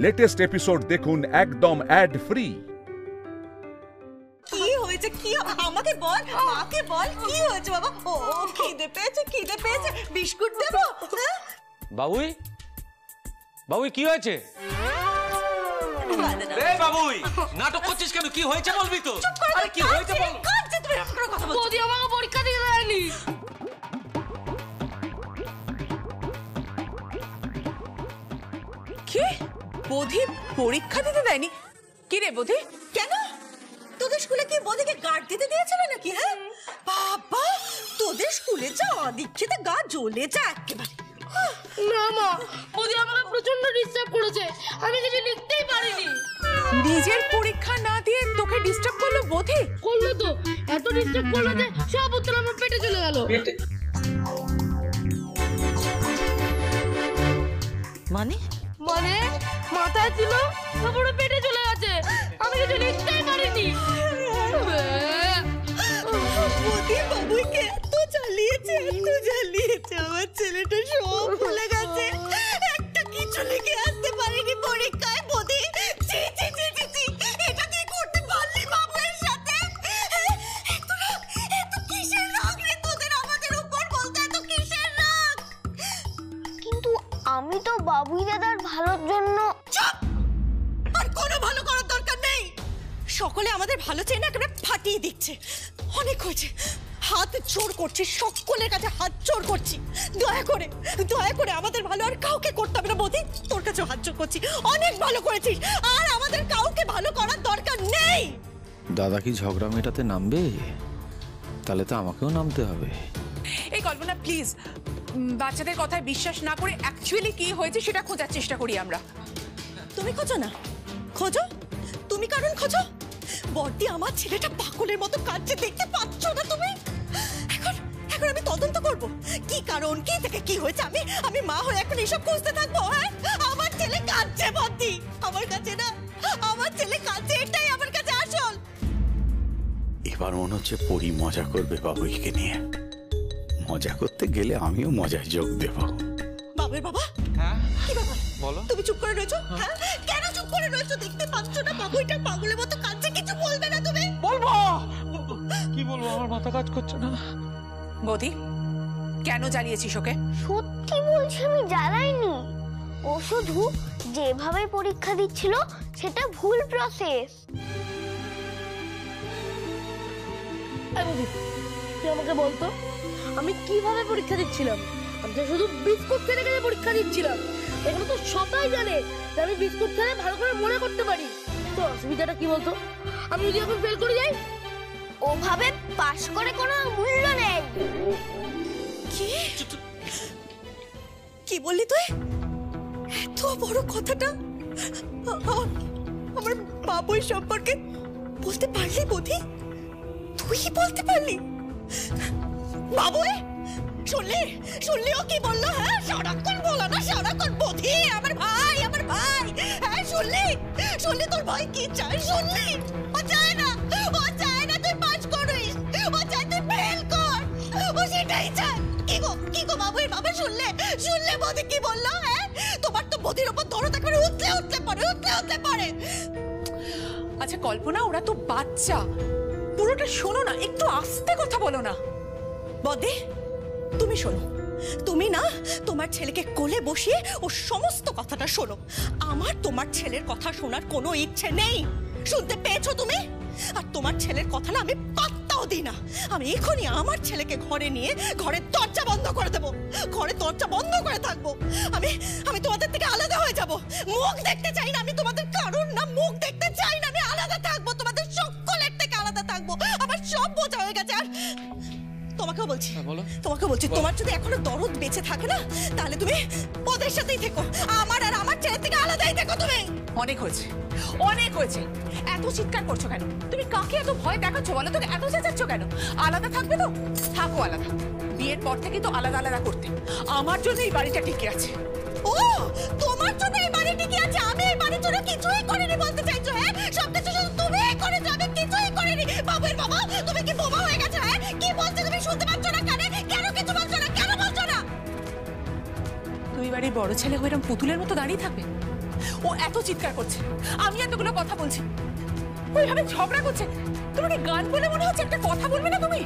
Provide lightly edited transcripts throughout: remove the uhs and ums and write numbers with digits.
Latest episode দেখুন একদম add free. কি হয়েছে? কি আমাকে বল, মাকে বল, কি হয়েছে বাবা? ও খিদে পেয়েছে, বিস্কুট দেবো? বাবুই, বাবুই কি হয়েছে? বাবুই নাটক করছিস কেন? কি হয়েছে বলবি তো? আরে কি হয়েছে বল। কাঁদছে, তুমি এরকম করে কথা বলছো। বৌদি আমাকে পরীক্ষা দিতে দেয়নি। কি? বৌদি পরীক্ষা দিতে দেয়নি? কি রে বৌদি? কেন? তোদের স্কুলে কি বৌদিকে গার্ড দিতে দিয়েছিল নাকি? হ্যাঁ বাবা, তোদের স্কুলে যা দীক্ষিতে গা জ্বলে যা একেবারে। না মা, বৌদি আমাকে প্রচন্ড ডিস্টার্ব করেছে, আমি কিছু লিখতেই পারিনি। নিজের পরীক্ষা না দিয়ে তোকে ডিস্টার্ব করলো বৌদি? করলো তো, এত ডিস্টার্ব করলো যে সব উত্তর আমার পেটে চলে গেল। মানে মানে মাথায় ছিল, তারপরে পেটে চলে গেছে, আমি কিছু লিখতেই পারিনি। বৌদি বাবুইকে এত জ্বালিয়েছে আমার ছেলেটা সব ভুলে গেছে, একটা কিছু লিখে আসতে পারেনি পরীক্ষায়। বৌদি ছি ছি ছি ছি ছি, এটা তুই করতে পারলি বাবুয়ের সাথে? এত কিসের রাগ রে তোদের আমাদের উপর? বলতে এত কিসের রাগ? কিন্তু আমি তো বাবুই দাদার ভালোর জন্য। চুপ! আর কোনো ভালো করার দরকার নেই। সকলে আমাদের ভালো চাই না, একেবারে ফাটিয়ে দিচ্ছে। অনেক হয়েছে, হাত জোড় করছি, সকলের কাছে হাত জোড় করছি। দয়া করে আমাদের ভালো আর কাউকে করতে হবে না বৌদি। তোর কাছেও হাত জোড় করছি, অনেক ভালো করেছিস, আর আমাদের কাউকে ভালো করার দরকার নেই। দাদা কি ঝগড়া মেটাতে নামবে? তাহলে তো আমাকেও নামতে হবে। এই কল্পনা প্লিজ, বাচ্চাদের কথায় বিশ্বাস না করে অ্যাকচুয়ালি কি হয়েছে সেটা খোঁজার চেষ্টা করি আমরা। তুমি খোঁজো না, খোঁজো তুমি, কারণ খোঁজো। বড়দি আমার ছেলেটা পাগলের মতো কাঁদছে, দেখতে পাচ্ছ না তুমি? এখন আমি তদন্ত করব, কি কারণ, কি থেকে কি হয়েছে। আমি মা হয়ে এখন এসব খুঁজতে থাকবো? হ্যাঁ, আমার ছেলে কাঁদছে বড়দি, আমার কাছে না, আমার ছেলে কাঁদছে, এটাই আমার কাছে আসল। এবার মনে হচ্ছে পরি মজা করবে বাবুইকে নিয়ে। মজা করতে গেলে আমিও মজায় যোগ দেব। বাবের বাবা, কি ব্যাপার? বলো। তুমি চুপ করে রয়েছো? হ্যাঁ, কেন চুপ করে রয়েছো? দেখতে পাচ্ছ না বাবুইটা পাগলের মতো কাঁদছে, কিছু বলবে না তুমি? বলবো, কি বলবো, আমার মাথা কাজ করছে না। বৌদি কেন জ্বালিয়েছিস ওকে? সত্যি বলছি, আমি জ্বালাইনি। ও শুধু যেভাবে পরীক্ষা দিচ্ছিল সেটা ভুল প্রসেস। তুই আমাকে বলতো আমি কিভাবে পরীক্ষা দিচ্ছিলাম? আমি তো শুধু বিস্কুট খেলে খেলে পরীক্ষা দিচ্ছিলাম। এগুলো তো সবাই জানে যে আমি বিস্কুট খেলে ভালো করে মনে করতে পারি। তো অসুবিধাটা কি বলতো? আমি যদি এখন ফেল করে যাই? ওভাবে পাশ করে কোনো মূল্য নেই। কি বললি তুই? এত বড় কথাটা আমার বাবুই সম্পর্কে বলতে পারলি বৌদি? তুই বলতে পারলি? বাবুই শুনলি ও কি বললো? হ্যাঁ, সারাক্ষণ বলো না, সারাক্ষণ বৌদি আমার ভাই। হ্যাঁ, শুনলি তোর ভাই কি চায়? শুনলি? ও চায় না তুই পাস করিস, ও চায় তুই ফেল কর, ও সেটাই চায়। কি গো বাবুই বাবা, শুনলে বৌদি কি বললো? হ্যাঁ, তোমার তো বৌদির উপর দরদ একেবারে উতলে পড়ে। আচ্ছা কল্পনা, ওরা তো বাচ্চা, পুরোটা শোনো না, একটু আস্তে কথা বলো না। বৌদি তুমি শোনো, তুমি না তোমার ছেলেকে কোলে বসিয়ে ও সমস্ত কথাটা শোনো। আমার তোমার ছেলের কথা শোনার কোনো ইচ্ছে নেই, শুনতে পেয়েছো তুমি? আর তোমার ছেলের কথা না আমি পাত্তাও দিই না। আমি এখনই আমার ছেলেকে ঘরে নিয়ে ঘরের দরজা বন্ধ করে দেবো, ঘরে দরজা বন্ধ করে থাকবো। আমি তোমাদের থেকে আলাদা হয়ে যাব, মুখ দেখতে চাই না আমি তোমাদের, কারণ না মুখ দেখতে চাই না। আমি আলাদা থাকবো, তোমাদের সকলের থেকে আলাদা থাকবো। আমার সব বোঝা হয়ে গেছে। আর তোমাকেও বলছি, তোমার যদি এখনো দরদ বেঁচে থাকে না, তাহলে তুমি ওদের সাথেই থেকো, আমার আর আমার ছেলের থেকে আলাদাই থেকো তুমি। অনেক হয়েছে, এত চিৎকার করছো কেন? তুমি কাকে এত ভয় দেখাচ্ছ বলো তো? এত চেঁচাচ্ছ কেন? আলাদা থাকবে তো থাকো আলাদা, বিয়ের পর থেকে তো আলাদা করতে। আমার জন্য এই বাড়িটা টিকে আছে। ও, তোমার জন্য এই বাড়ি টিকে আছে? আমি এই বাড়ির জন্য কিছুই করিনি বলতে চাইছো? হ্যাঁ, সবকিছু শুধু তুমিই করেছো, আমি কিছুই করিনি। বাবুর বাবা, তুমি কি বোমা হয়ে গেছো? হ্যাঁ, কি বলছো তুমি? শুনতে পাচ্ছ না? কেন কিছু বলছো না? কেন বলছো না? তুমি বাড়ির বড় ছেলে হয়ে এরকম পুতুলের মতো দাঁড়িয়ে থাকবে? ও এত চিৎকার করছে, আমি এতগুলো কথা বলছি, ওইভাবে ঝগড়া করছে। তোমাকে গান বলে মনে হচ্ছে? একটা কথা বলবে না তুমি?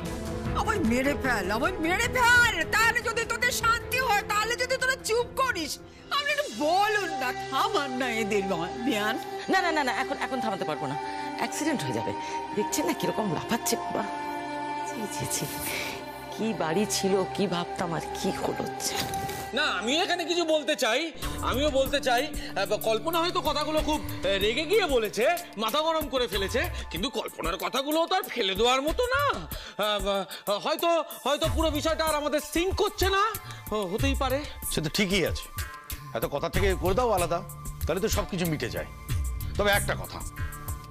আমায় মেরে ফেল, আমায় মেরে ফেল, তাহলে যদি তোদের শান্তি হয়, তাহলে যদি তোরা চুপ করিস। আমি একটু বলুন না, থামান না এদের বিয়ান। না না না না, এখন এখন থামাতে পারবো না, অ্যাক্সিডেন্ট হয়ে যাবে। দেখছেন না কিরকম লাফাচ্ছে? বাহ, ছি ছি, কি বাড়ি ছিল, কি ভাবতাম, আর কি হচ্ছে। না, আমি এখানে কিছু বলতে চাই, আমিও বলতে চাই। কল্পনা হয়তো কথাগুলো খুব রেগে গিয়ে বলেছে, মাথা গরম করে ফেলেছে, কিন্তু কল্পনার কথাগুলো তো আর ফেলে দেওয়ার মতো না। হয়তো হয়তো পুরো বিষয়টা আর আমাদের সিঙ্ক করছে না, হতেই পারে। সে তো ঠিকই আছে, এত কথা থেকে করে দাও আলাদা, তাহলে তো সবকিছু মিটে যায়। তবে একটা কথা,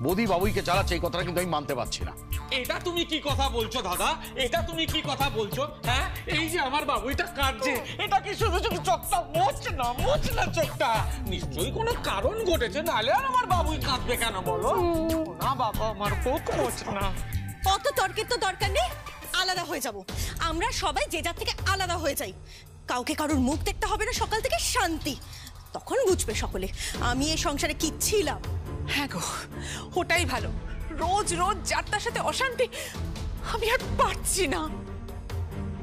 বৌদি বাবুইকে চালাচ্ছে এই কথাটা কিন্তু আমি মানতে পারছি না। এটা তুমি কি কথা বলছো দাদা? এটা তুমি কি কথা বলছো? হ্যাঁ, এই যে আমার বাবুইটা কাঁদছে, এটা কি শুধু শুধু চোখটা মোচছে না চোখটা? নিশ্চয়ই কোনো কারণ ঘটেছে, নাহলে আর আমার বাবুই কাঁদবে কেন বলো? না বাবা, আমার চোখ মোচছে না। অত তর্কের তো দরকার নেই, আলাদা হয়ে যাব। আমরা সবাই যে যার থেকে আলাদা হয়ে যাই, কাউকে কারোর মুখ দেখতে হবে না, সকাল থেকে শান্তি। তখন বুঝবে সকলে আমি এই সংসারে কি ছিলাম। হ্যাঁ গো, ওটাই ভালো। রোজ রোজ যাত্রার সাথে অশান্তি, আমি আর পারছি না।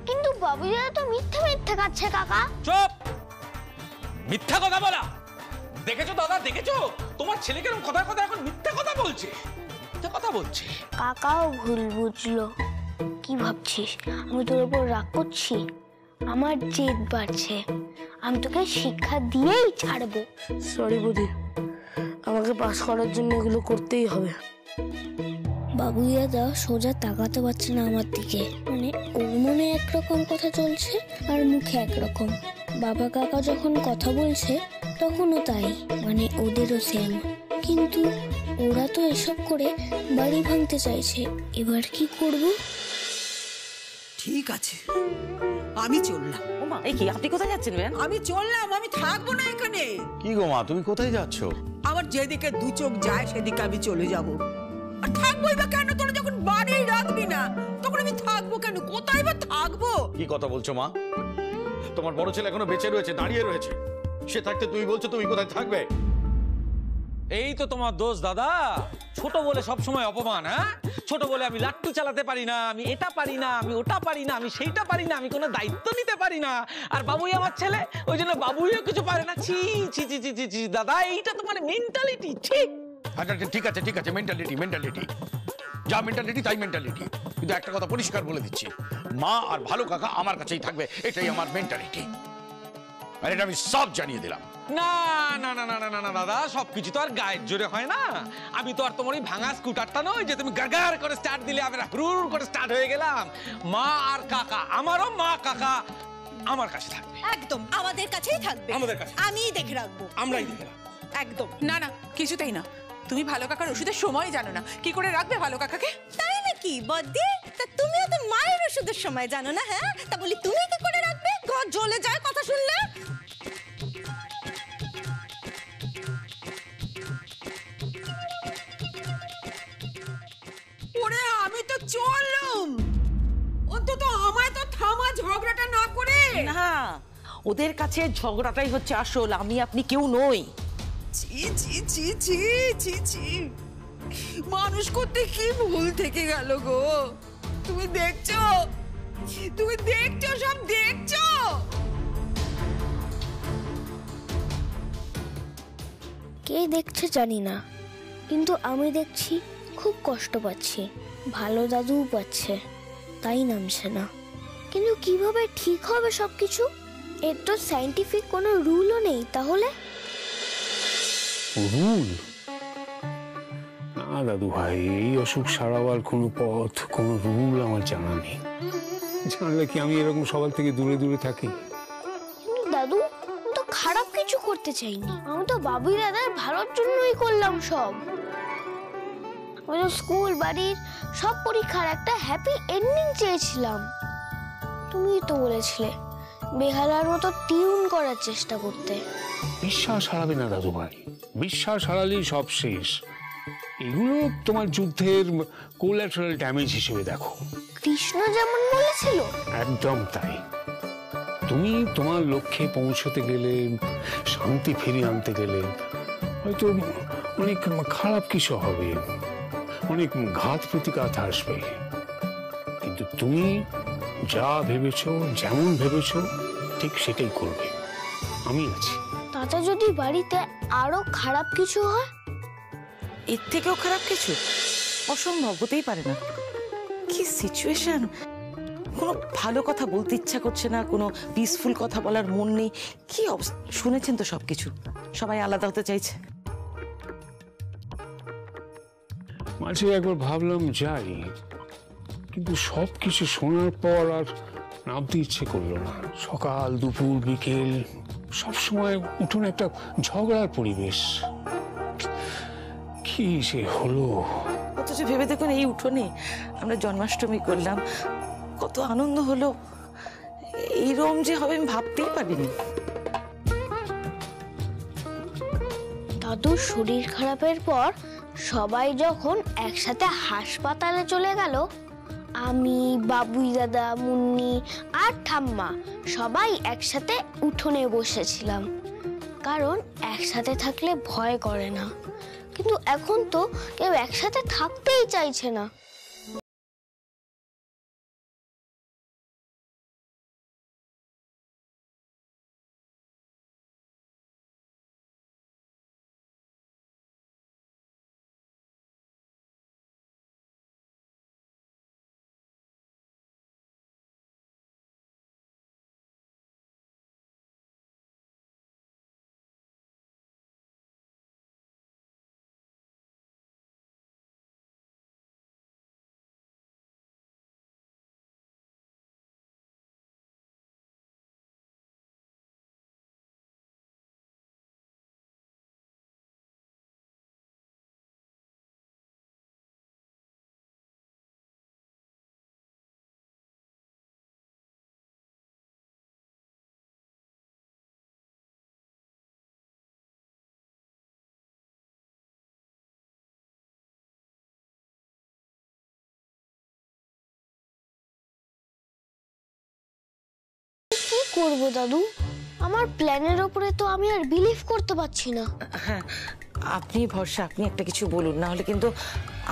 কিন্তু বাবুইরা তো মিথ্যা মিথ্যা কাচ্ছে কাকা। চুপ! মিথ্যা কথা বলা দেখেছো দাদা, দেখেছো তোমার ছেলে কেরম কথা কথা এখন মিথ্যা কথা বলছে, মিথ্যা কথা বলছে। কাকাও ভুল বুঝলো। কি ভাবছিস আমি তোর উপর রাগ করছি? আমার জেদ বাড়ছে, আমি তোকে শিক্ষা দিয়েই ছাড়বো। সরি বৌদি, আমাকে পাস করার জন্য এগুলো করতেই হবে। বাবুই দাদা সোজা তাকাতে পারছে না আমার দিকে, মানে ওর মনে একরকম কথা চলছে আর মুখে একরকম। বাবা কাকা যখন কথা বলছে তখনও তাই, মানে ওদেরও সেম। কিন্তু ওরা তো এসব করে বাড়ি ভাঙতে চাইছে, এবার কি করব? ঠিক আছে, আমি চললাম। ওমা, এই কি, আপনি কোথায় যাচ্ছেন বেন? আমি চললাম, আমি থাকবো না এখানে। কি গো মা, তুমি কোথায় যাচ্ছ? আমার যেদিকে দু চোখ যায় সেদিকে আমি চলে যাব। আর থাকবোই বা কেন? তোরা যখন বাড়ি রাখবি না, তখন আমি থাকবো কেন? কোথায় বা থাকবো? কি কথা বলছো মা? তোমার বড় ছেলে এখনো বেঁচে রয়েছে, দাঁড়িয়ে রয়েছে, সে থাকতে তুমি বলছো তুমি কোথায় থাকবে? এই তো তোমার দোষ দাদা, ছোট বলে সব সময় অপমান। হ্যাঁ, ছোট বলে আমি লাট্টু চালাতে পারি না, আমি এটা পারি না, আমি ওটা পারি না, আমি সেইটা পারি না, আমি কোনো দায়িত্ব নিতে পারি না। আর বাবুই আমার ছেলে, ওই জন্য বাবুইও কিছু পারে না। ছি ছি ছি ছি ছি দাদা, এইটা তোমার মেন্টালিটি ঠিক। আচ্ছা ঠিক আছে, ঠিক আছে, মেন্টালিটি যা মেন্টালিটি তাই মেন্টালিটি। কিন্তু একটা কথা পরিষ্কার বলে দিচ্ছি, মা আর ভালো কাকা আমার কাছেই থাকবে, এটাই আমার মেন্টালিটি। আর এটা আমি সব জানিয়ে দিলাম। না না না না না না দাদা, সবকিছু তো আর গায়ের জোরে হয় না। আমি তো আর তোমার ওই ভাঙা স্কুটারটা নই যে তুমি গারগার করে স্টার্ট দিলে আমরা হুরুর করে স্টার্ট হয়ে গেলাম। মা আর কাকা, আমারও মা কাকা আমার কাছে থাকবে, একদম আমাদের কাছেই থাকবে, আমাদের কাছে। আমিই দেখে রাখবো, আমরাই দেখে রাখবো। একদম। না না, কিছুতেই না। তুমি ভালো কাকার ওষুধের সময় জানো না, কি করে রাখবে ভালো কাকাকে? তাই নাকি বদ্দি? তা তুমিও তো মায়ের ওষুধের সময় জানো না? হ্যাঁ, তা বলি তুমি কি করে রাখবে? ঘর জ্বলে যায় কথা শুনলে। ওরে আমি তো চললাম, অন্তত আমায় তো থামা, ঝগড়াটা না করে। না, ওদের কাছে ঝগড়াটাই হচ্ছে আসল, আমি আপনি কেউ নই। ছি ছি ছি ছি ছি ছি, মানুষ করতে কি ভুল থেকে গেল গো? তুমি দেখছো, তুমি দেখছো, সব দেখছো। কে দেখছে জানি না, কিন্তু আমি দেখছি খুব কষ্ট পাচ্ছি, ভালো দাদুও পাচ্ছে, তাই নামছে না। কিন্তু কিভাবে ঠিক হবে সবকিছু? এর তো সায়েন্টিফিক কোনো রুলও নেই। তাহলে রুল না দাদু ভাই, এই অসুখ সারাবার কোনো পথ, কোনো রুল আমার জানা নেই। জানলে কি আমি এরকম সবার থেকে দূরে দূরে থাকি? কিন্তু দাদু, আমি তো খারাপ কিছু করতে চাইনি, আমি তো বাবুই দাদার ভালোর জন্যই করলাম সব। আমি তো স্কুল, বাড়ির সব পরীক্ষার একটা হ্যাপি এন্ডিং চেয়েছিলাম। তুমি তো বলেছিলে বেহালার মতো টিউন করার চেষ্টা করতে। বিশ্বাস হারাবে না দাদু ভাই, বিশ্বাস হারালেই সব শেষ। এগুলো তোমার যুদ্ধের কোল্যাটারাল ড্যামেজ হিসেবে দেখো। কৃষ্ণ যেমন বলেছিল একদম তাই। তুমি তোমার লক্ষ্যে পৌঁছতে গেলে, শান্তি ফিরিয়ে আনতে গেলে হয়তো অনেক খারাপ কিছু হবে, অনেক ঘাত প্রতিঘাত আসবে, কিন্তু তুমি যা ভেবেছো, যেমন ভেবেছো ঠিক সেটাই করবে। আমি আছি। তাতে যদি বাড়িতে আরো খারাপ কিছু হয়? এর থেকেও খারাপ কিছু? অসম্ভব, হতেই পারে না। কি সিচুয়েশন! কোনো ভালো কথা বলতে ইচ্ছা করছে না, কোনো পিসফুল কথা বলার মন নেই। কি শুনেছেন তো সবকিছু, সবাই আলাদা হতে চাইছে। মাঝে একবার ভাবলাম যাই, কিন্তু সবকিছু শোনার পর আর নামতে ইচ্ছে করলো না। সকাল দুপুর বিকেল সবসময় উঠোনে একটা ঝগড়ার পরিবেশ। কি সে হলো! অথচ ভেবে দেখুন, এই উঠোনে আমরা জন্মাষ্টমী করলাম, কত আনন্দ হলো। এইরকম যে হবে আমি ভাবতেই পারিনি। দাদুর শরীর খারাপের পর সবাই যখন একসাথে হাসপাতালে চলে গেল, আমি, বাবুই দাদা, মুন্নি আর ঠাম্মা সবাই একসাথে উঠোনে বসেছিলাম, কারণ একসাথে থাকলে ভয় করে না। কিন্তু এখন তো কেউ একসাথে থাকতেই চাইছে না। কি করব দাদু? আমার প্ল্যানের উপরে তো আমি আর বিলিভ করতে পারছি না। হ্যাঁ, আপনি ভরসা, আপনি একটা কিছু বলুন, না হলে কিন্তু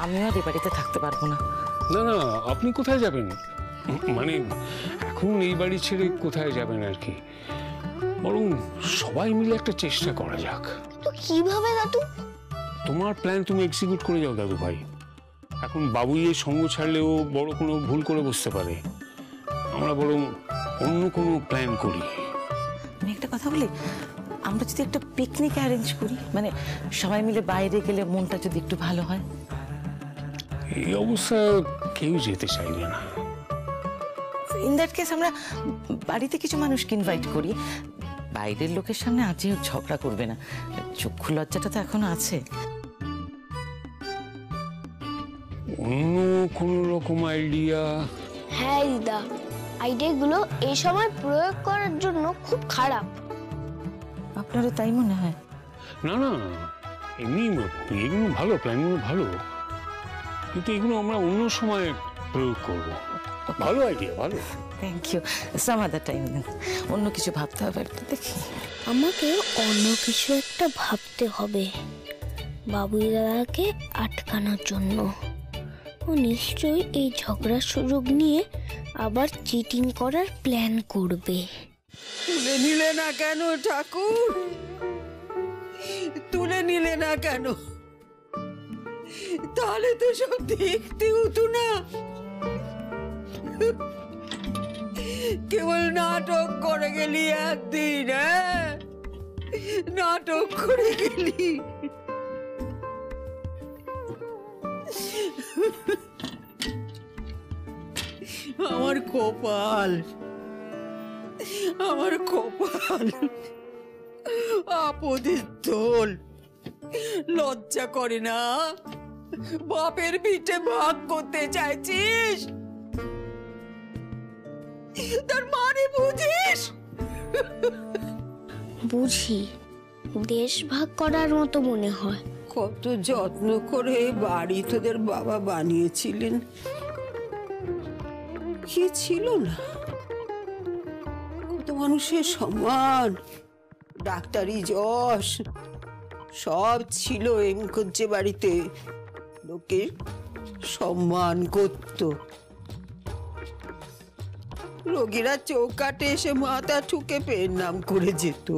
আমিও আর এ বাড়িতে থাকতে পারবো না। না না, আপনি কোথায় যাবেন? মানে এখন এই বাড়ি ছেড়ে কোথায় যাবেন আর কি? বরং সবাই মিলে একটা চেষ্টা করা যাক। তো কিভাবে দাদু? তোমার প্ল্যান তুমি এক্সিকিউট করে যাও দাদু ভাই। এখন বাবুইয়ের সঙ্গ ছাড়লেও বড় কোনো ভুল করে বসতে পারে। আমরা বরং অন্য কোনো প্ল্যান করি। আমি একটা কথা বলি, আমরা যদি একটা পিকনিক অ্যারেঞ্জ করি, মানে সবাই মিলে বাইরে গেলে মনটা যদি একটু ভালো হয়। এই অবস্থা কেউ যেতে চাইবে না। ইন দ্যাট কেস আমরা বাড়িতে কিছু মানুষকে ইনভাইট করি, বাইরের লোকের সামনে আজও ঝগড়া করবে না। চক্ষু লজ্জাটা তো এখনো আছে। অন্য কোনো রকম আইডিয়া? হ্যাঁ দিদা, আইডিয়াগুলো এই সময় প্রয়োগ করার জন্য খুব খারাপ। আপনারও তাই মনে হয়? না না, এমনি এগুলো ভালো, প্ল্যানগুলো ভালো, কিন্তু এগুলো আমরা অন্য সময় প্রয়োগ করব। ভালো আইডিয়া, ভালো। Thank you. Some other time অন্য কিছু ভাবতে হবে একটা। দেখি, আমাকে অন্য কিছু একটা ভাবতে হবে বাবুই দাদাকে আটকানোর জন্য। ও নিশ্চয়ই এই ঝগড়ার সুযোগ নিয়ে আবার চিটিং করার প্ল্যান করবে। তুলে নিলে না কেন ঠাকুর? তুলে নিলে না কেন? তাহলে তো সব দেখতে হতো না। কেবল নাটক করে গেলি একদিন, নাটক করে গেলি। আমার কপাল, আমার কপাল, আপদের দোল। লজ্জা করে না? বাপের পিঠে ভাগ করতে চাইছিস, তার মানে বুঝিস? বুঝি, দেশ ভাগ করার মতো মনে হয়। কত যত্ন করে বাড়ি তোদের বাবা বানিয়েছিলেন, কি ছিল না? কত মানুষের সম্মান, ডাক্তারি যশ, সব ছিল এই মুখুজ্জে বাড়িতে, লোকে সম্মান করত। রোগীরা চৌকাটে এসে মাথা ঠুকে পেয়ে নাম করে যেত।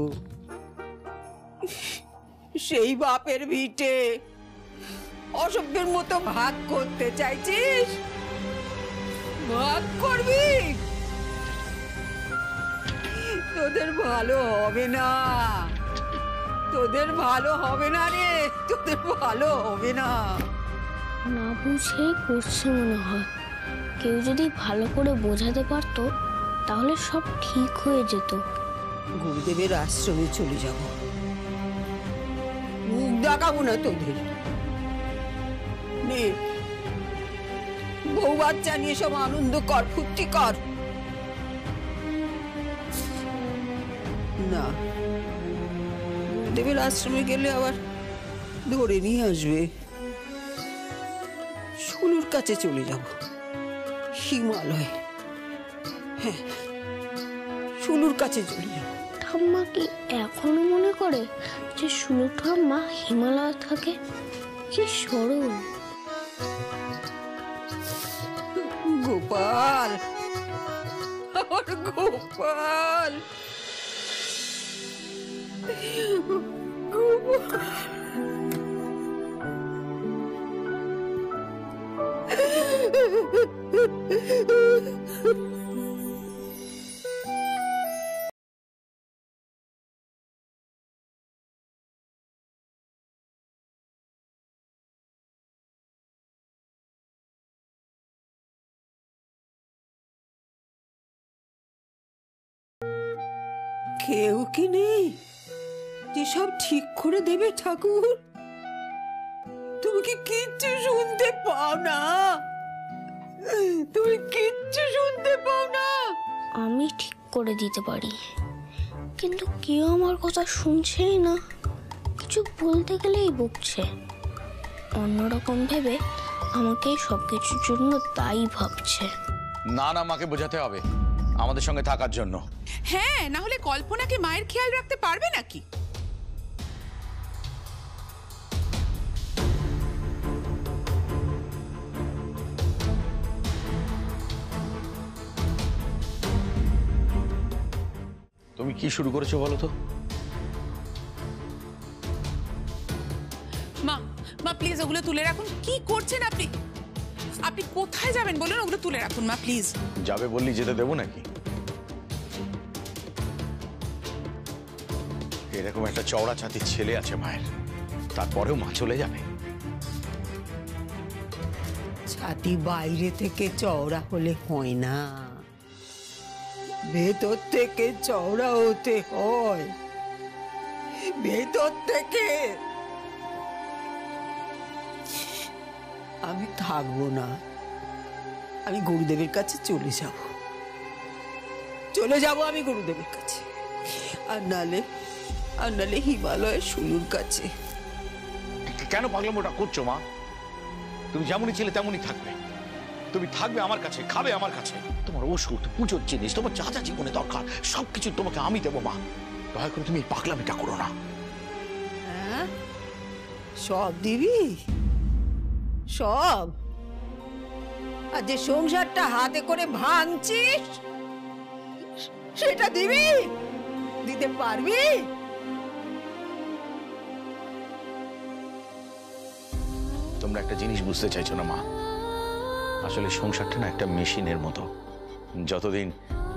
সেই বাপের ভিটে অসভ্যের মতো ভাগ করতে চাইছিস? ভাগ করবি? তোদের ভালো হবে না, তোদের ভালো হবে না রে, তোদের ভালো হবে না। না বুঝে করছে মনে হয়। কেউ যদি ভালো করে বোঝাতে পারতো তাহলে সব ঠিক হয়ে যেত। গুরুদেবের আশ্রমে চলে যাব, মুখ দেখাবো না তোদের। নে, বউ বাচ্চা নিয়ে সব আনন্দ কর, ফুর্তি কর। না, গুরুদেবের আশ্রমে গেলে আবার ধরে নিয়ে আসবে। সুলুর কাছে চলে যাব, হিমালয়। হ্যাঁ, সুলুর কাছে চলে যাব। ঠাম্মা কি এখনো মনে করে যে সুলু ঠাম্মা হিমালয় থাকে? কি সরল। গোপাল, আমার গোপাল, কেউ কি নেই যে সব ঠিক করে দেবে? ঠাকুর, তুমি কি কিচ্ছু শুনতে পাও না? তুমি কিচ্ছু শুনতে পাও না? আমি ঠিক করে দিতে পারি, কিন্তু কেউ আমার কথা শুনছেই না। কিছু বলতে গেলেই বকছে। অন্যরকম ভেবে আমাকে সবকিছুর জন্য দায়ী ভাবছে। না না, মাকে বোঝাতে হবে আমাদের সঙ্গে থাকার জন্য। হ্যাঁ, না হলে কল্পনাকে মায়ের খেয়াল রাখতে পারবে নাকি? তুমি কি শুরু করেছো বলো তো? মা, মা প্লিজ ওগুলো তুলে রাখুন। কি করছেন আপনি? আপনি কোথায় যাবেন বলুন? ওগুলো তুলে রাখুন মা প্লিজ। যাবে বললি যেতে দেবো নাকি? এরকম একটা চওড়া ছাতির ছেলে আছে মায়ের, তারপরেও মা চলে যাবে? ছাতি বাইরে থেকে চওড়া হলে হয় না, ভেতর থেকে চওড়া হতে হয়। ভেতর থেকে। আমি থাকবো না, আমি গুরুদেবের কাছে চলে যাব। আমি গুরুদেবের কাছে, আর নালে হিমালয়ের সুলুর কাছে। কেন পাগলামোটা করছো মা? তুমি যেমনই ছিলে তেমনই থাকবে। তুমি থাকবে আমার কাছে, খাবে আমার কাছে। তোমার ওষুধ, পুজোর জিনিস, তোমার যা যা জীবনে দরকার সবকিছু তোমাকে আমি দেবো মা। দয়া করে তুমি এই পাগলামিটা করো না। হ্যাঁ, সব দিবি? সব? আর যে সংসারটা হাতে করে ভাঙছিস সেটা দিবি? দিতে পারবি? তোমরা একটা জিনিস বুঝতে চাইছো না মা। আসলে সংসারটা না একটা মেশিনের মতো। যতদিন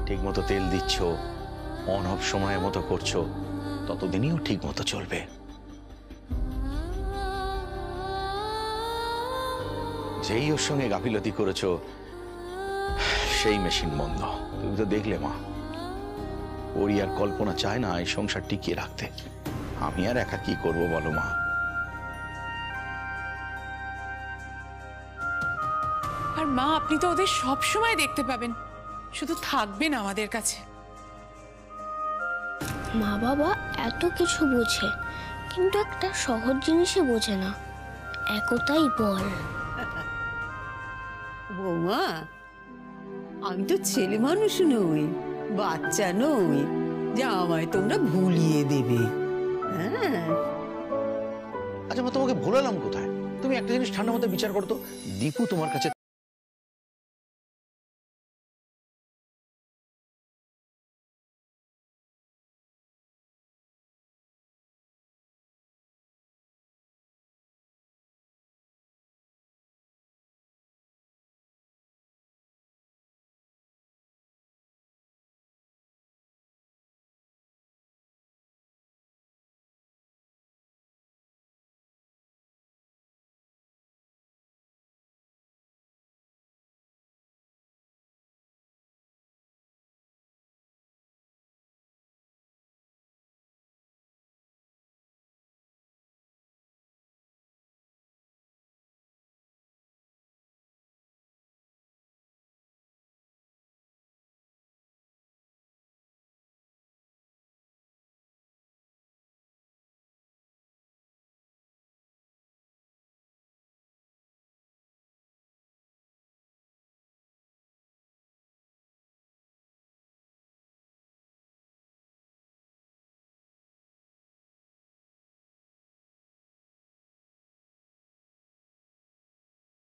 ঠিক মতো তেল দিচ্ছ, অন অফ সময়ের মতো করছো, ততদিনই ও ঠিক মতো চলবে। যেই ওর সঙ্গে গাফিলতি করেছো, সেই মেশিন বন্ধ। তুমি তো দেখলে মা, ওরই আর কল্পনা চায় না এই সংসার টিকিয়ে রাখতে। আমি আর একা কি করবো বলো মা? আর মা, আপনি তো ওদের সব সময় দেখতে পাবেন, শুধু থাকবেন আমাদের কাছে। মা বাবা এত কিছু বোঝে, কিন্তু একটা সহজ জিনিসই বোঝে না, একতাই বল। বৌমা, আমি তো ছেলে মানুষ নই, বাচ্চা নই যে আমায় তোমরা ভুলিয়ে দেবে। হ্যাঁ, আচ্ছা মা, তোমাকে ভোলালাম কোথায়? তুমি একটা জিনিস ঠান্ডা মাথায় বিচার করো তো, দীপু তোমার কাছে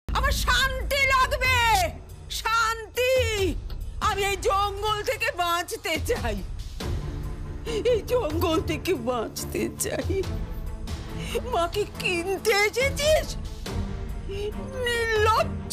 আমার শান্তি লাগবে, শান্তি। আমি এই জঙ্গল থেকে বাঁচতে চাই, এই জঙ্গল থেকে বাঁচতে চাই। মাকে কিনতে এসেছিস? নির্লজ্জ